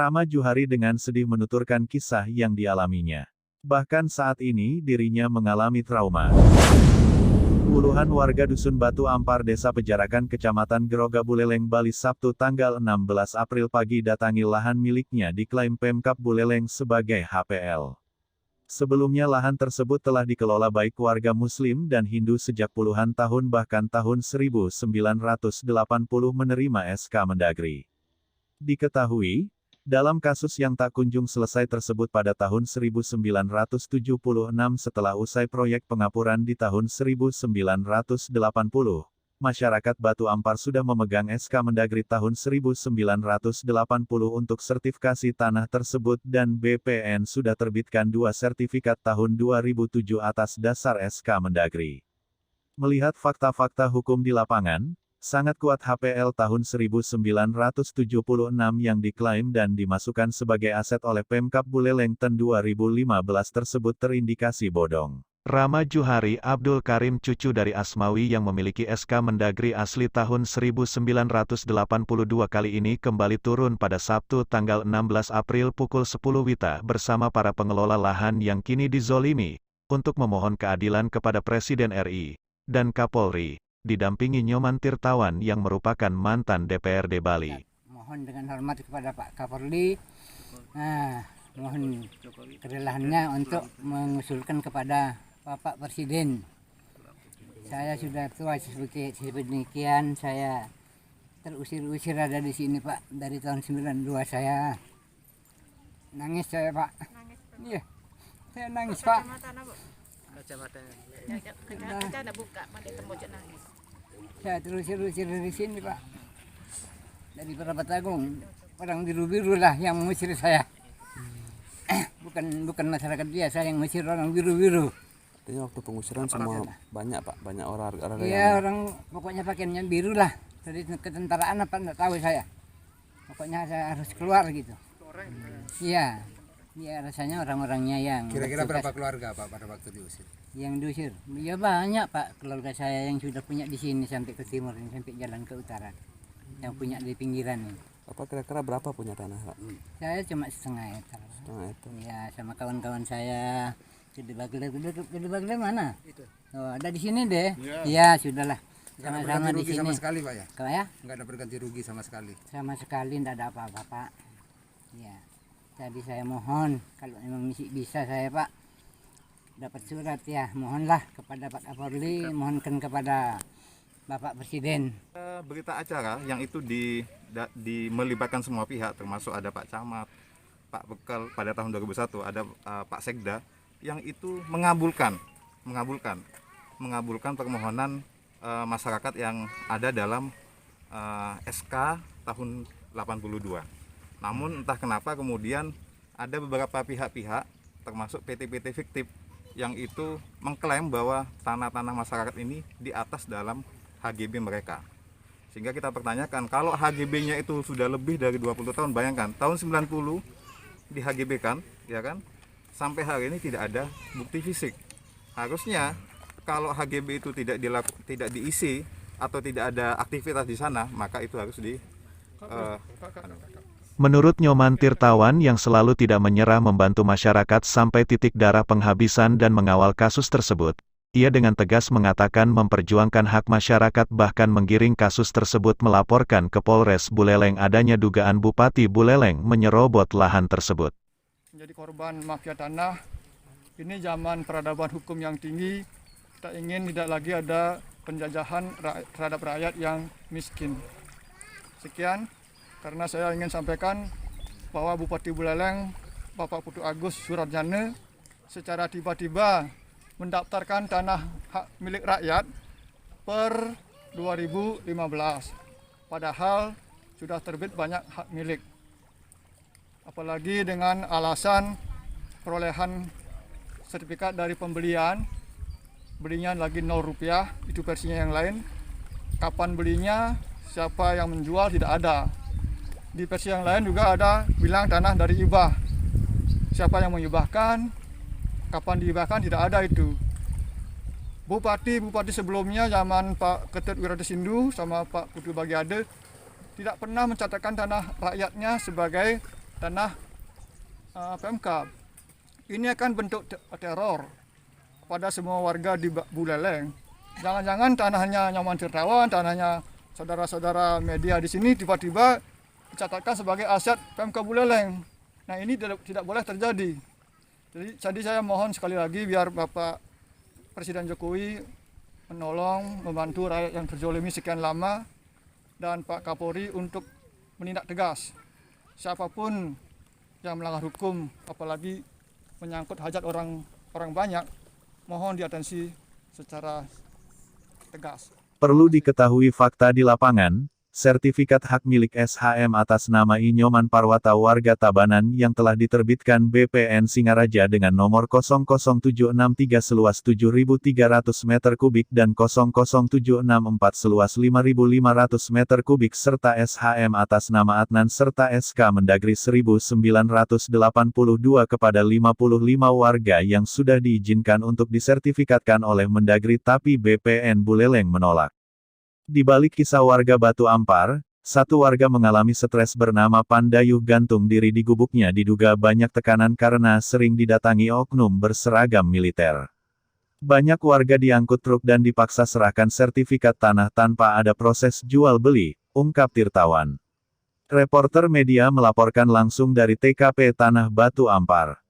Rama Juhari dengan sedih menuturkan kisah yang dialaminya. Bahkan saat ini dirinya mengalami trauma. Puluhan warga Dusun Batu Ampar Desa Pejarakan Kecamatan Geroga Buleleng, Bali Sabtu tanggal 16 April pagi datangi lahan miliknya diklaim Pemkab Buleleng sebagai HPL. Sebelumnya lahan tersebut telah dikelola baik warga Muslim dan Hindu sejak puluhan tahun, bahkan tahun 1980 menerima SK Mendagri. Diketahui, dalam kasus yang tak kunjung selesai tersebut pada tahun 1976 setelah usai proyek pengapuran di tahun 1980, masyarakat Batu Ampar sudah memegang SK Mendagri tahun 1980 untuk sertifikasi tanah tersebut dan BPN sudah terbitkan 2 sertifikat tahun 2007 atas dasar SK Mendagri. Melihat fakta-fakta hukum di lapangan, sangat kuat HPL tahun 1976 yang diklaim dan dimasukkan sebagai aset oleh Pemkab Buleleng tahun 2015 tersebut terindikasi bodong. Rama Juhari Abdul Karim, cucu dari Asmawi yang memiliki SK Mendagri asli tahun 1982 kali ini kembali turun pada Sabtu tanggal 16 April pukul 10 WITA bersama para pengelola lahan yang kini dizolimi, untuk memohon keadilan kepada Presiden RI dan Kapolri, didampingi Nyoman Tirtawan yang merupakan mantan DPRD Bali. Mohon dengan hormat kepada Pak Kapolri, mohon kerelaannya untuk mengusulkan kepada Bapak Presiden. Saya sudah tua seperti demikian, saya terusir-usir ada di sini Pak, dari tahun 92 saya. Nangis saya Pak. Iya, saya nangis Pak. Saya terusir-usir dari sini Pak, dari Batagong, orang biru-biru lah yang mengusir saya. Bukan masyarakat biasa yang mengusir, orang biru-biru. Artinya waktu pengusiran semua banyak Pak, banyak orang iya, orang pokoknya pakaiannya biru lah, dari ketentaraan apa enggak tahu saya. Pokoknya saya harus keluar gitu. Iya, rasanya orang-orangnya yang. Kira-kira berapa keluarga Pak pada waktu diusir? Yang diusir, ya banyak Pak, keluarga saya yang sudah punya di sini sampai ke timur, sampai jalan ke utara, yang punya di pinggiran ini. Apa kira-kira berapa punya tanah Pak? Saya cuma setengah hektar. Setengah hektar. Ya, sama kawan-kawan saya. Gede Bagler mana? Itu. Oh, ada di sini deh. Iya, sudahlah. Sama-sama di sini. Sama sekali Pak ya? Kalau ya? Enggak ada berganti rugi sama sekali. Sama sekali enggak ada apa-apa Pak. Iya. Jadi saya mohon kalau memang bisa saya Pak dapat surat ya, mohonlah kepada Pak Kapolri, mohonkan kepada Bapak Presiden. Berita acara yang itu melibatkan semua pihak, termasuk ada Pak Camat, Pak Bekal pada tahun 2001, ada Pak Sekda, yang itu mengabulkan permohonan masyarakat yang ada dalam SK tahun 82. Namun entah kenapa kemudian ada beberapa pihak-pihak termasuk PT-PT fiktif yang itu mengklaim bahwa tanah-tanah masyarakat ini di atas dalam HGB mereka. Sehingga kita pertanyakan, kalau HGB-nya itu sudah lebih dari 20 tahun, bayangkan tahun 90 di HGB kan, ya kan? Sampai hari ini tidak ada bukti fisik. Harusnya kalau HGB itu tidak diisi atau tidak ada aktivitas di sana, maka itu harus Menurut Nyoman Tirtawan yang selalu tidak menyerah membantu masyarakat sampai titik darah penghabisan dan mengawal kasus tersebut, ia dengan tegas mengatakan memperjuangkan hak masyarakat, bahkan menggiring kasus tersebut melaporkan ke Polres Buleleng adanya dugaan Bupati Buleleng menyerobot lahan tersebut. Menjadi korban mafia tanah, ini zaman peradaban hukum yang tinggi, kita ingin tidak lagi ada penjajahan terhadap rakyat yang miskin. Sekian, karena saya ingin sampaikan bahwa Bupati Buleleng, Bapak Putu Agus Suratjana, secara tiba-tiba mendaftarkan tanah hak milik rakyat per 2015. Padahal sudah terbit banyak hak milik. Apalagi dengan alasan perolehan sertifikat dari pembelian, belinya lagi 0 rupiah, itu versinya yang lain. Kapan belinya, siapa yang menjual tidak ada. Di versi yang lain juga ada bilang tanah dari hibah. Siapa yang menghibahkan, kapan dihibahkan tidak ada itu. Bupati sebelumnya zaman Pak Ketut Wiradasindu sama Pak Putu Bagiade tidak pernah mencatatkan tanah rakyatnya sebagai tanah Pemkab. Ini akan bentuk teror kepada semua warga di Buleleng. Jangan-jangan tanahnya Nyoman Tirtawan, tanahnya saudara-saudara media di sini tiba-tiba dicatatkan sebagai aset Pemkab Buleleng. Nah, ini tidak boleh terjadi. Jadi saya mohon sekali lagi biar Bapak Presiden Jokowi menolong, membantu rakyat yang terzolimi sekian lama, dan Pak Kapolri untuk menindak tegas siapapun yang melanggar hukum, apalagi menyangkut hajat orang banyak, mohon diatensi secara tegas. Perlu diketahui fakta di lapangan, sertifikat hak milik SHM atas nama I. Nyoman Parwata warga Tabanan yang telah diterbitkan BPN Singaraja dengan nomor 00763 seluas 7.300 meter kubik dan 00764 seluas 5.500 meter kubik serta SHM atas nama Adnan serta SK Mendagri 1982 kepada 55 warga yang sudah diizinkan untuk disertifikatkan oleh Mendagri tapi BPN Buleleng menolak. Di balik kisah warga Batu Ampar, satu warga mengalami stres bernama Pandayuh gantung diri di gubuknya diduga banyak tekanan karena sering didatangi oknum berseragam militer. Banyak warga diangkut truk dan dipaksa serahkan sertifikat tanah tanpa ada proses jual beli, ungkap Tirtawan. Reporter media melaporkan langsung dari TKP Tanah Batu Ampar.